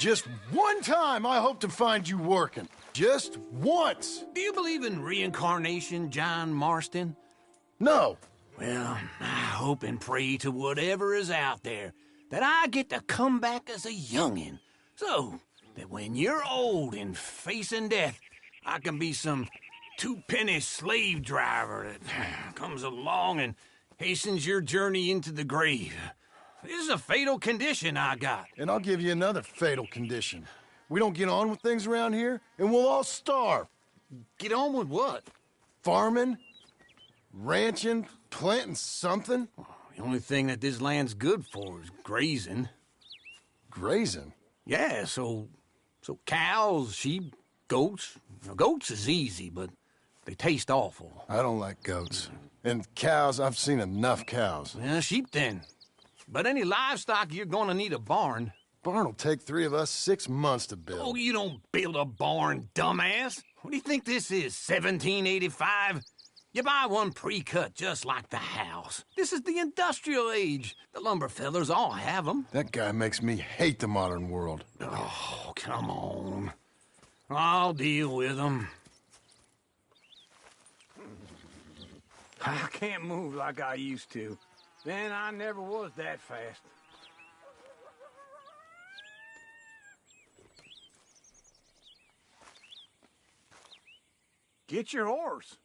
Just one time I hope to find you working. Just once. Do you believe in reincarnation, John Marston? No. Well, I hope and pray to whatever is out there that I get to come back as a youngin', so that when you're old and facing death, I can be some two-penny slave driver that comes along and hastens your journey into the grave. This is a fatal condition I got. And I'll give you another fatal condition. We don't get on with things around here, and we'll all starve. Get on with what? Farming, ranching, planting something. The only thing that this land's good for is grazing. Grazing? Yeah, so cows, sheep, goats. Now, goats is easy, but they taste awful. I don't like goats. And cows, I've seen enough cows. Well, sheep then. But any livestock, you're gonna need a barn. Barn will take 3 of us 6 months to build. Oh, you don't build a barn, dumbass. What do you think this is, 1785? You buy one pre-cut just like the house. This is the industrial age. The lumber fellers all have them. That guy makes me hate the modern world. Oh, come on. I'll deal with them. I can't move like I used to. Then I never was that fast. Get your horse.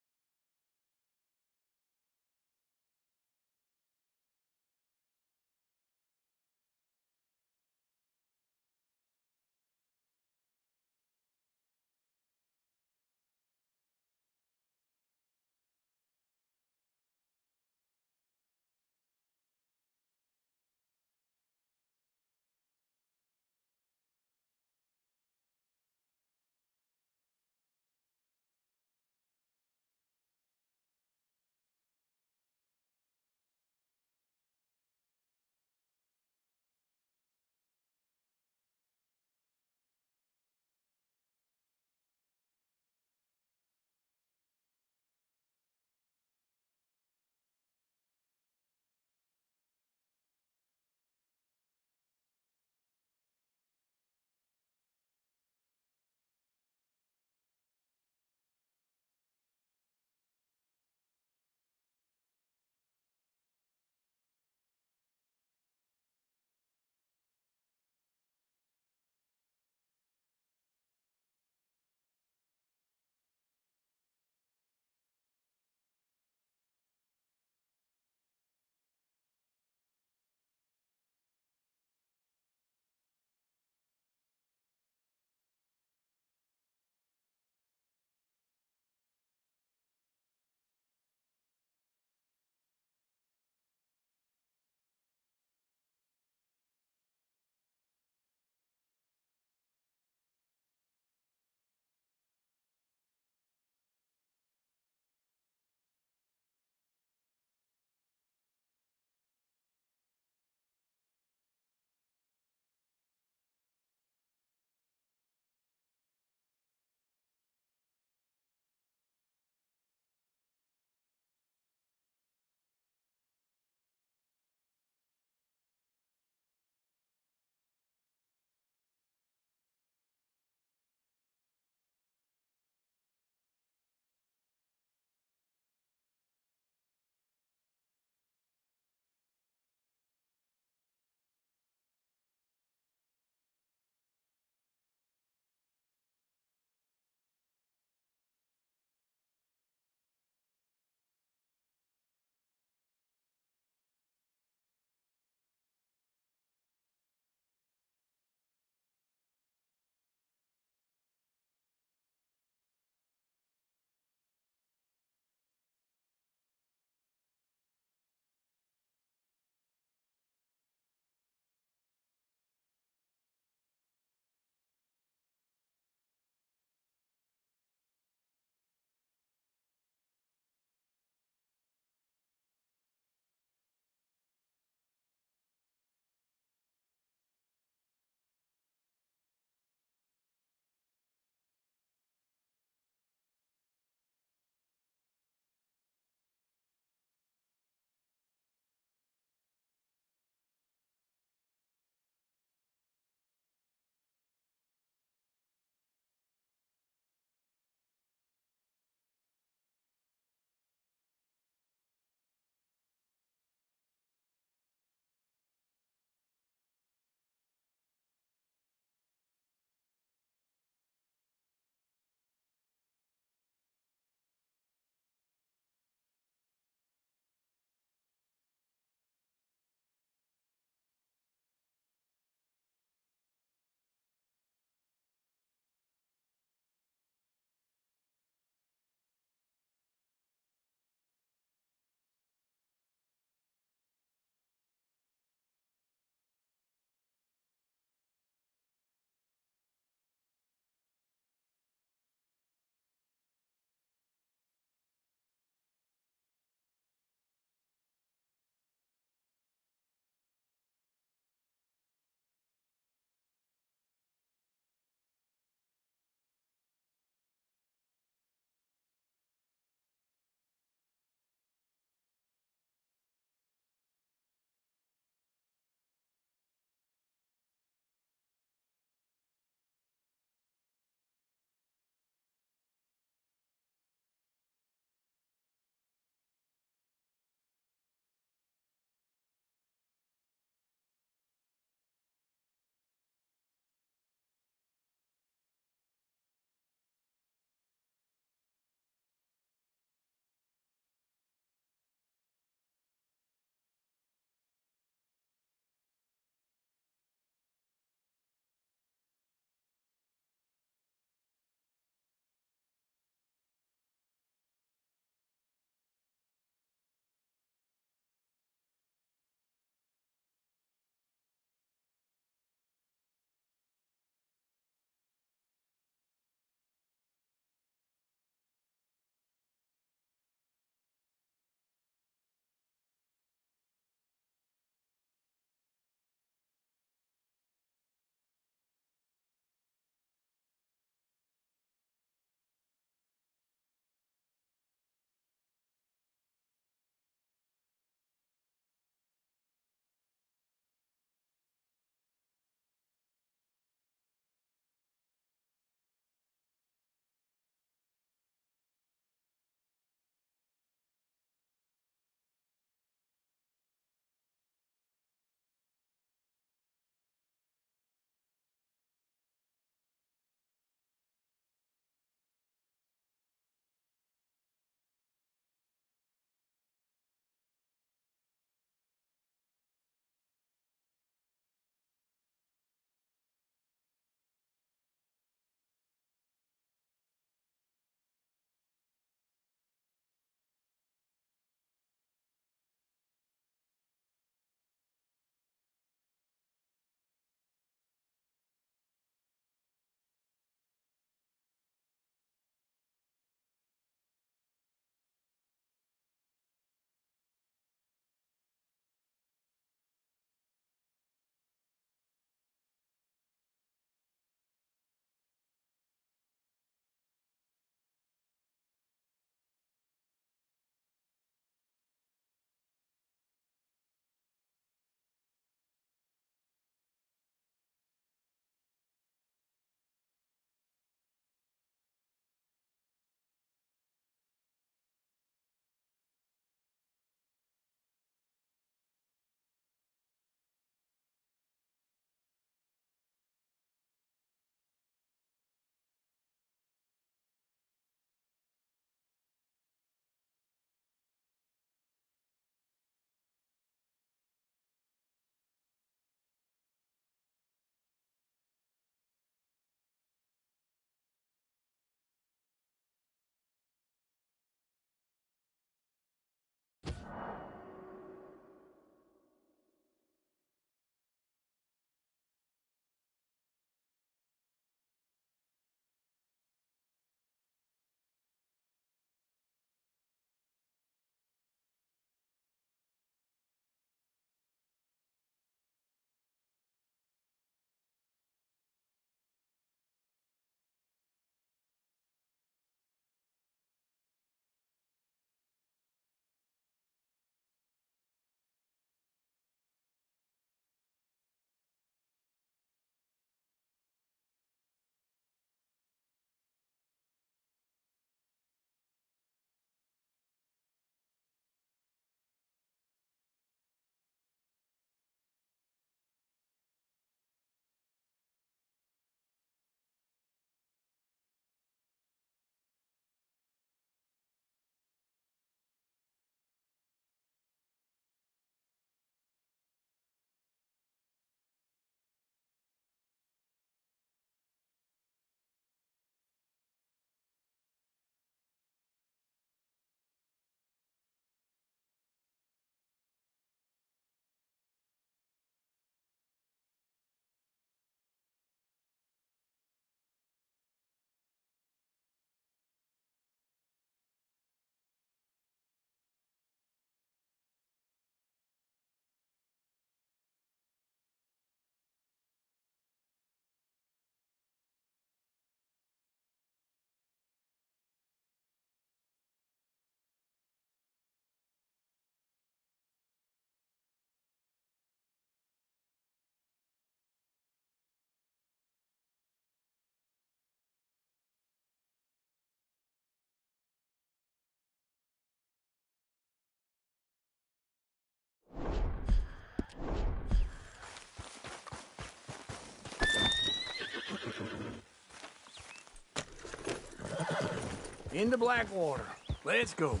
into Blackwater. Let's go.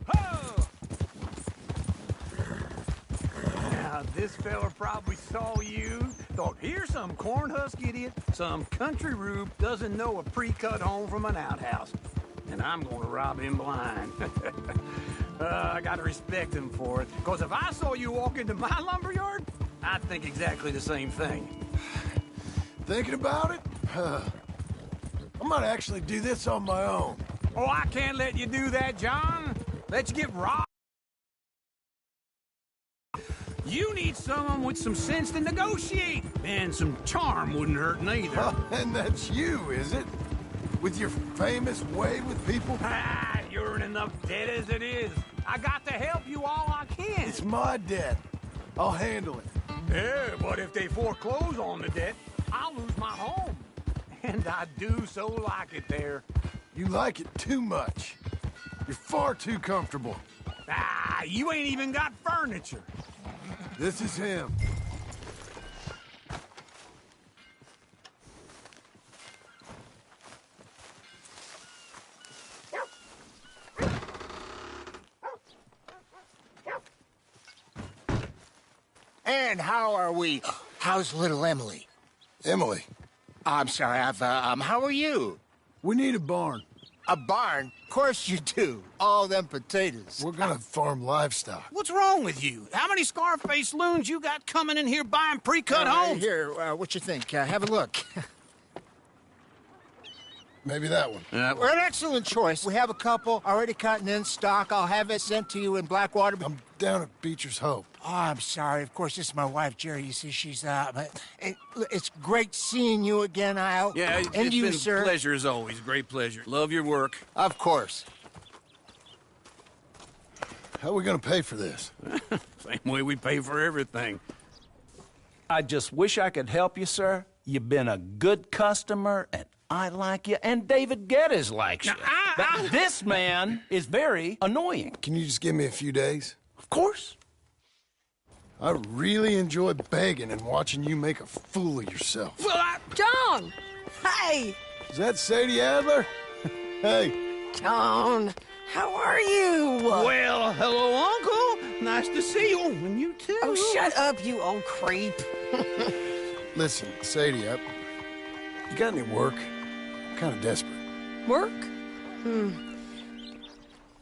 Ho! Now, this fella probably saw you, thought, here's some cornhusk idiot, some country rube doesn't know a pre-cut home from an outhouse. And I'm gonna rob him blind. I gotta respect him for it, because if I saw you walk into my lumberyard, I'd think exactly the same thing. Thinking about it? I might actually do this on my own. Oh, I can't let you do that, John. Let you get robbed. You need someone with some sense to negotiate. And some charm wouldn't hurt neither. And that's you, is it? With your famous way with people? Ah, you're in enough debt as it is. I got to help you all I can. It's my debt. I'll handle it. Yeah, but if they foreclose on the debt, I'll lose my home. And I do so like it there. You like it too much. You're far too comfortable. Ah, you ain't even got furniture. This is him. And how are we? How's little Emily? Emily, I'm sorry, how are you? we need a barn. A barn? Of course you do. All them potatoes. We're gonna farm livestock. What's wrong with you? How many Scarface loons you got coming in here buying pre-cut homes? Here, what you think? Have a look. Maybe that one. We're an excellent choice. We have a couple already cutting in stock. I'll have it sent to you in Blackwater. I'm down at Beecher's Hope. Oh, I'm sorry. Of course, this is my wife, Jerry. You see, she's, but it's great seeing you again, Al. Yeah, and it's you, been sir. a pleasure as always. Great pleasure. Love your work. Of course. How are we gonna pay for this? Same way we pay for everything. I just wish I could help you, sir. You've been a good customer, and I like you, and David Geddes likes you. But this man is very annoying. Can you just give me a few days? Of course. I really enjoy begging and watching you make a fool of yourself. Well, John! Hey! Is that Sadie Adler? Hey, John, how are you? well, hello, Uncle. Nice to see you. And you too. Oh, shut up, you old creep. listen, Sadie, you got any work? I'm kind of desperate. Work?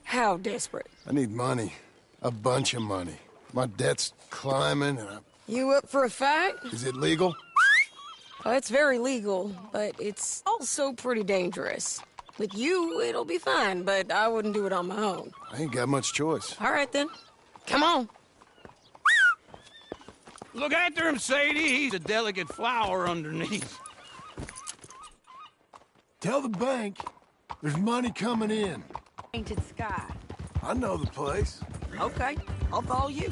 How desperate? I need money. A bunch of money. My debt's climbing, and You up for a fight? is it legal? Well, it's very legal, but it's also pretty dangerous. With you, it'll be fine, but I wouldn't do it on my own. I ain't got much choice. All right, then. Come on. Look after him, Sadie. He's a delicate flower underneath. Tell the bank there's money coming in. Painted Sky. I know the place. Okay, I'll follow you.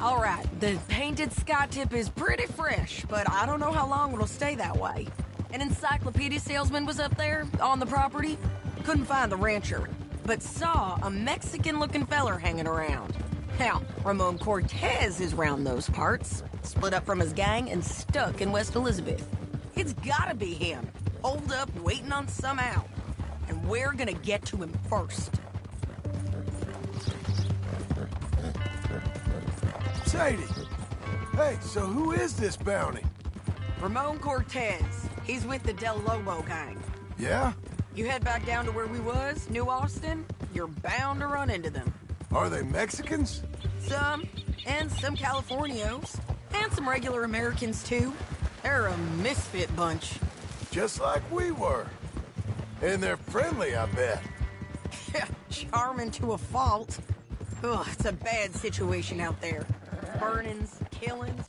All right, the Painted Sky tip is pretty fresh, but I don't know how long it'll stay that way. An encyclopedia salesman was up there on the property. Couldn't find the rancher, but saw a Mexican-looking feller hanging around. Now, Ramon Cortez is round those parts, split up from his gang and stuck in West Elizabeth. It's gotta be him, holed up waiting on some out. And we're gonna get to him first. Sadie! Hey, so who is this bounty? Ramon Cortez. He's with the Del Lobo gang. Yeah? You head back down to where we was, New Austin, you're bound to run into them. Are they Mexicans? Some, and some Californios, and some regular Americans too. They're a misfit bunch. Just like we were. And they're friendly, I bet. Charming to a fault. Ugh, it's a bad situation out there. Burnings, killings.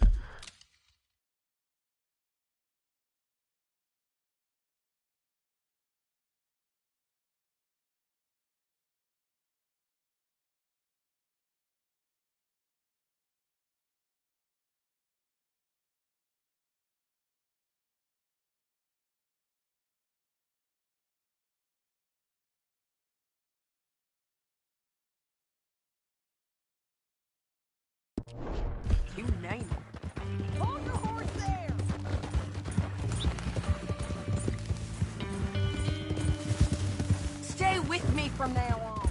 You name it. from now on.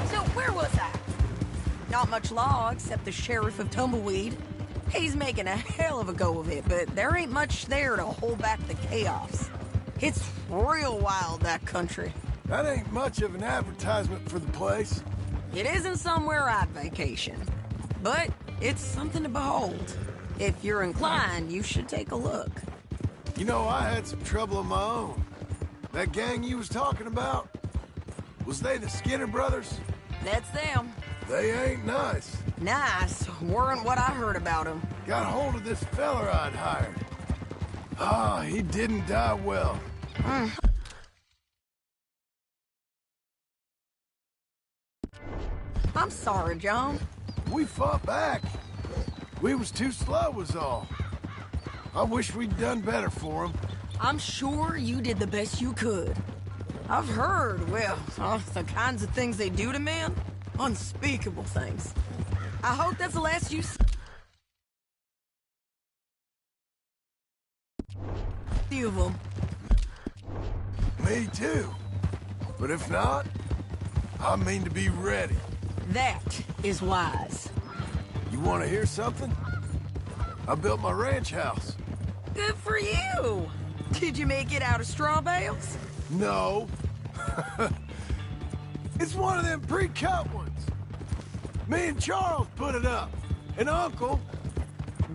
So, where was I? Not much law, except the sheriff of Tumbleweed. He's making a hell of a go of it, but there ain't much there to hold back the chaos. It's real wild, that country. That ain't much of an advertisement for the place. It isn't somewhere I'd vacation, but it's something to behold. If you're inclined, you should take a look. You know, I had some trouble of my own. That gang you was talking about, was they the Skinner brothers? That's them. They ain't nice. Nice weren't what I heard about them. Got hold of this feller I'd hired. Ah, he didn't die well. I'm sorry, John. We fought back. We was too slow was all. I wish we'd done better for him. I'm sure you did the best you could. I've heard, well, the kinds of things they do to men. Unspeakable things. I hope that's the last you see of them. Me too. But if not, I mean to be ready. That is wise. You want to hear something? I built my ranch house. Good for you. Did you make it out of straw bales? No. It's one of them pre-cut ones. Me and Charles put it up. And Uncle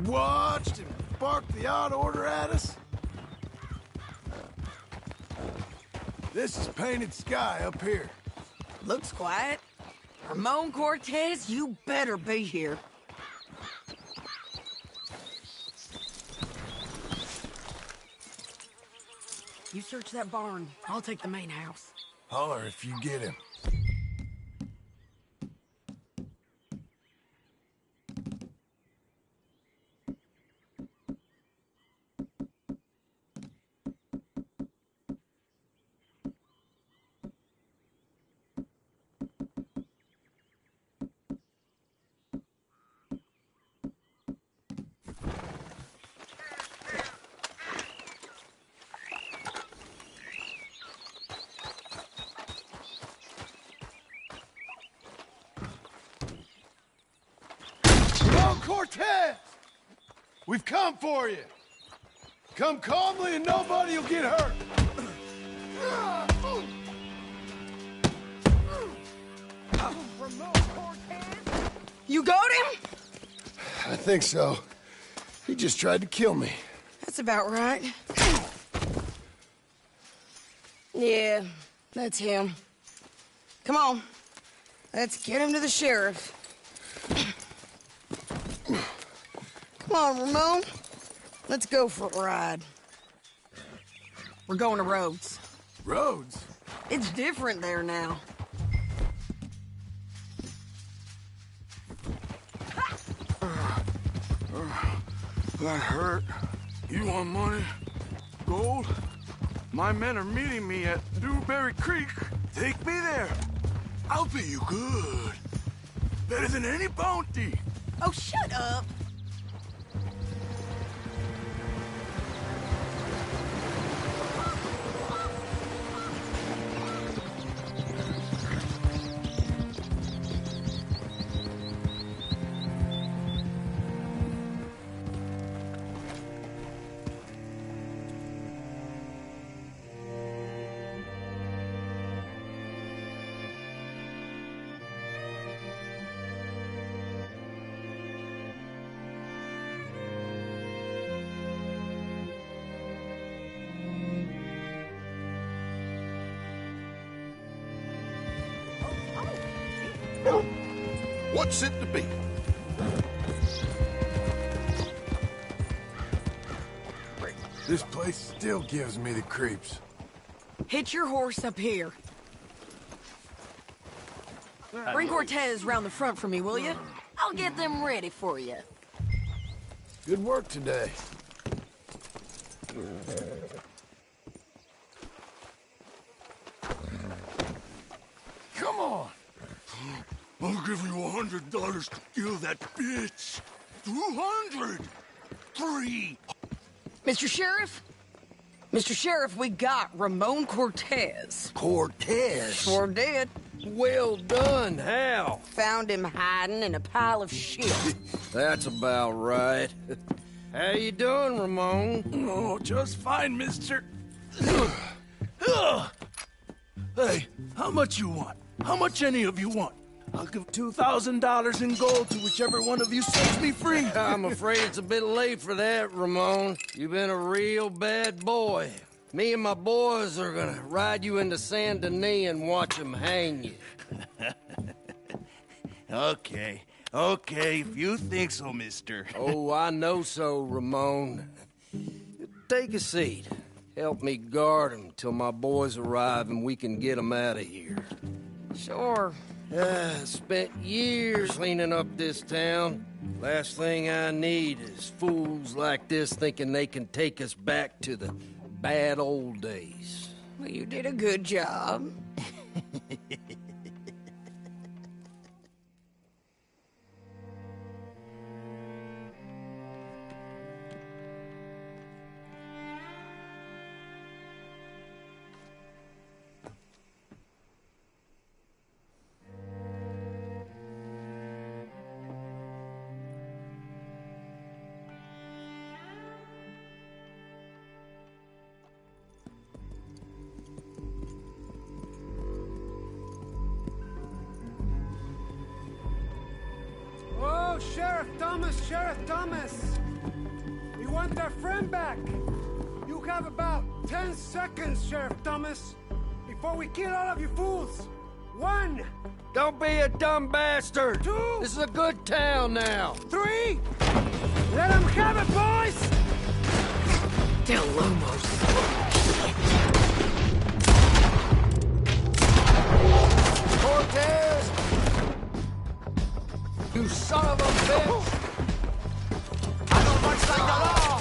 watched and barked the odd order at us. This is painted sky up here. Looks quiet. Ramon Cortez, you better be here. You search that barn. I'll take the main house. Holler if you get him. Cortez! We've come for you. Come calmly and nobody will get hurt. You got him? I think so. He just tried to kill me. That's about right. Yeah, that's him. Come on. Let's get him to the sheriff. Come on, Ramon. Let's go for a ride. We're going to Rhodes. Rhodes? It's different there now. That hurt. You want money? Gold? My men are meeting me at Dewberry Creek. Take me there. I'll pay you good. Better than any bounty. Oh, shut up. What's it to be? This place still gives me the creeps. Hitch your horse up here. Bring Cortez round the front for me, will you? I'll get them ready for you. Good work today. Come on. I'll give you $100 to kill that bitch. 200. 3. Mr. Sheriff, Mr. Sheriff, we got Ramon Cortez. Cortez? Sure did. Well done. How? Found him hiding in a pile of shit. That's about right. How you doing, Ramon? Oh, just fine, mister. Hey, how much you want? How much any of you want? I'll give $2,000 in gold to whichever one of you sets me free. I'm afraid it's a bit late for that, Ramon. You've been a real bad boy. Me and my boys are gonna ride you into Saint Denis and watch them hang you. Okay, if you think so, mister. Oh, I know so, Ramon. Take a seat. Help me guard them till my boys arrive and we can get them out of here. Sure. Spent years cleaning up this town. Last thing I need is fools like this thinking they can take us back to the bad old days. Well, you did a good job. Oh, Sheriff Thomas! We want our friend back! You have about 10 seconds, Sheriff Thomas, before we kill all of you fools! 1! Don't be a dumb bastard! 2! This is a good town now! 3! Let them have it, boys! Del Lomos. Cortez! You son of a bitch! I don't much like the law!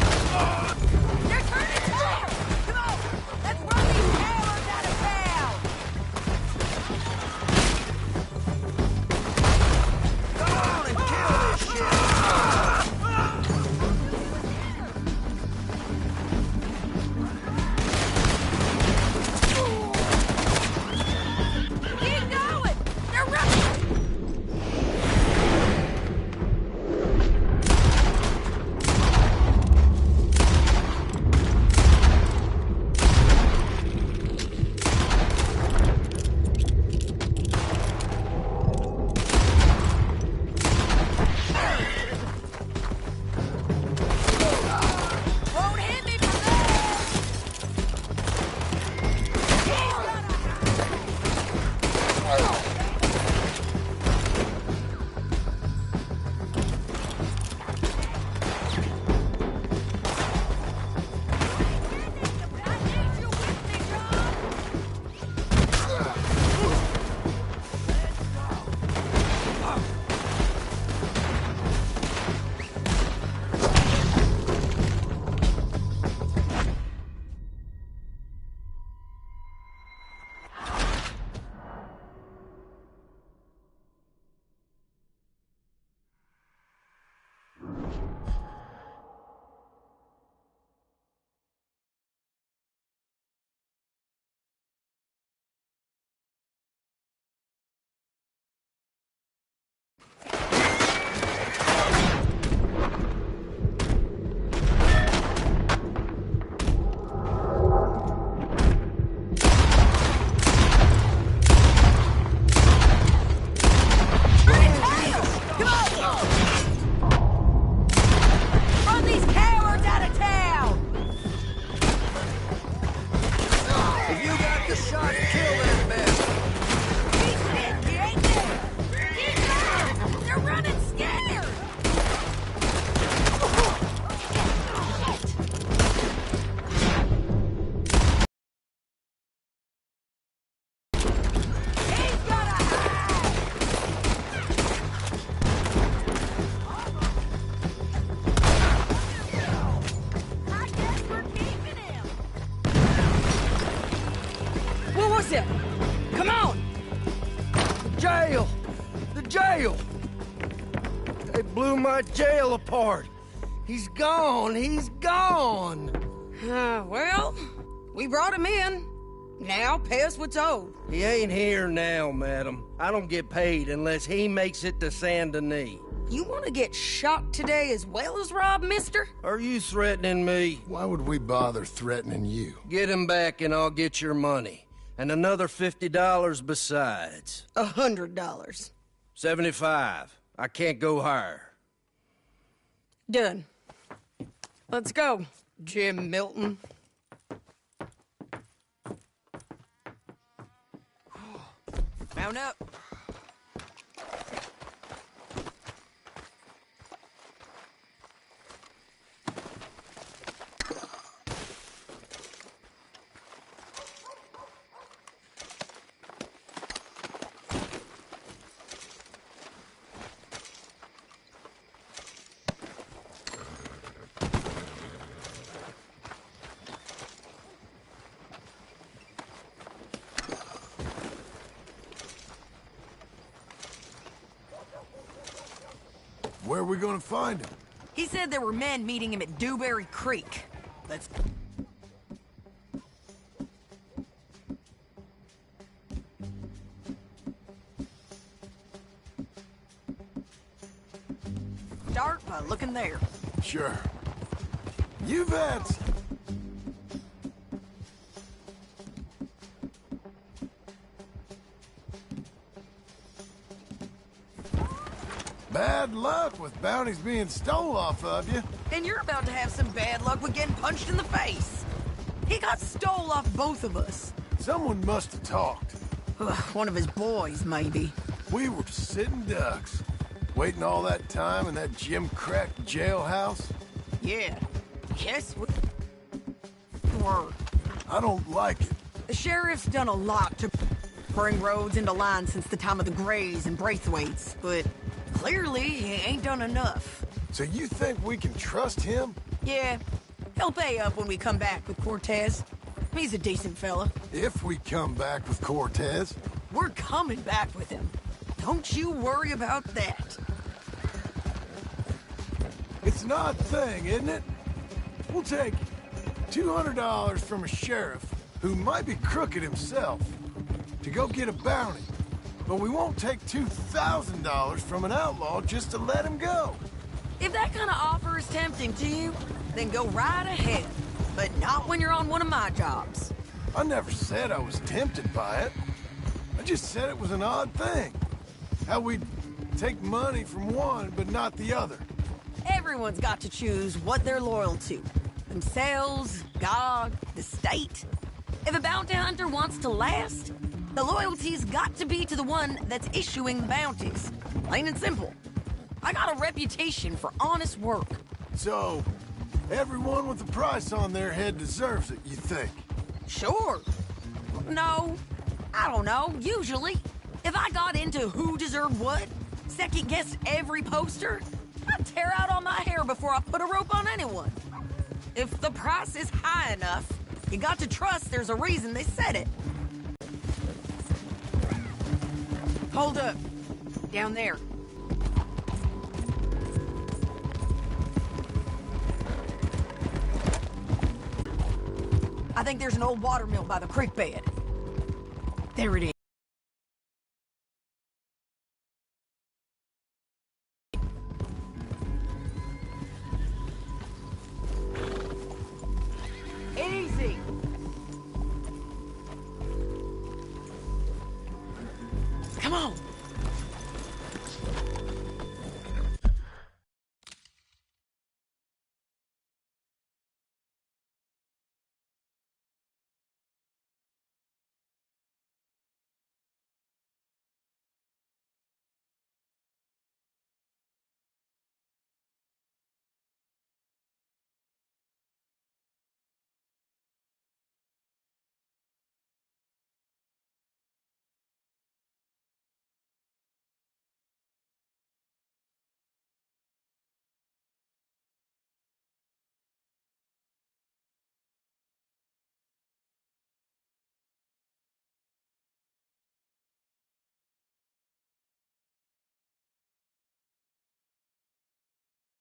They're turning tail! Come on! Let's run these cowards out of town! Come on and kill this shit! Keep going! They're running! Won't hit me from there! Run these cowards out of town! If you got the shot, kill that bastard! You ain't there! Get down! They're running scared! He's gonna hide! I guess we're keeping him! What was it? Come on! Jail! The jail! They blew my jail apart! He's gone! He's gone! Well, We brought him in. Now, pay us what's owed. He ain't here now, madam. I don't get paid unless he makes it to Saint Denis. You want to get shot today as well as rob, mister? Are you threatening me? Why would we bother threatening you? Get him back and I'll get your money. And another $50 besides. $100. 75. I can't go higher. Done. Let's go, Jim Milton. Mount up. Where are we gonna find him? He said there were men meeting him at Dewberry Creek. Let's... start by looking there. Sure. You vets! Bad luck with bounties being stole off of you. And you're about to have some bad luck with getting punched in the face. He got stole off both of us. Someone must have talked. One of his boys, maybe. We were sitting ducks, waiting all that time in that gim-crack jailhouse. Yeah. Yes, we were. I don't like it. The sheriff's done a lot to bring roads into line since the time of the Grays and Braithwaites, but clearly he ain't done enough. So you think we can trust him? Yeah, he'll pay up when we come back with Cortez. He's a decent fella. If we come back with Cortez. We're coming back with him. Don't you worry about that. It's an odd thing, isn't it? We'll take $200 from a sheriff who might be crooked himself to go get a bounty, but we won't take $2,000 from an outlaw just to let him go. If that kind of offer is tempting to you, then go right ahead. But not when you're on one of my jobs. I never said I was tempted by it. I just said it was an odd thing. How we'd take money from one, but not the other. Everyone's got to choose what they're loyal to. Themselves, God, the state. If a bounty hunter wants to last, the loyalty's got to be to the one that's issuing the bounties. Plain and simple. I got a reputation for honest work. So, everyone with a price on their head deserves it, you think? Sure. No, I don't know, usually. If I got into who deserved what, second-guessed every poster, I'd tear out all my hair before I put a rope on anyone. If the price is high enough, you got to trust there's a reason they said it. Hold up. Down there. I think there's an old water mill by the creek bed. There it is.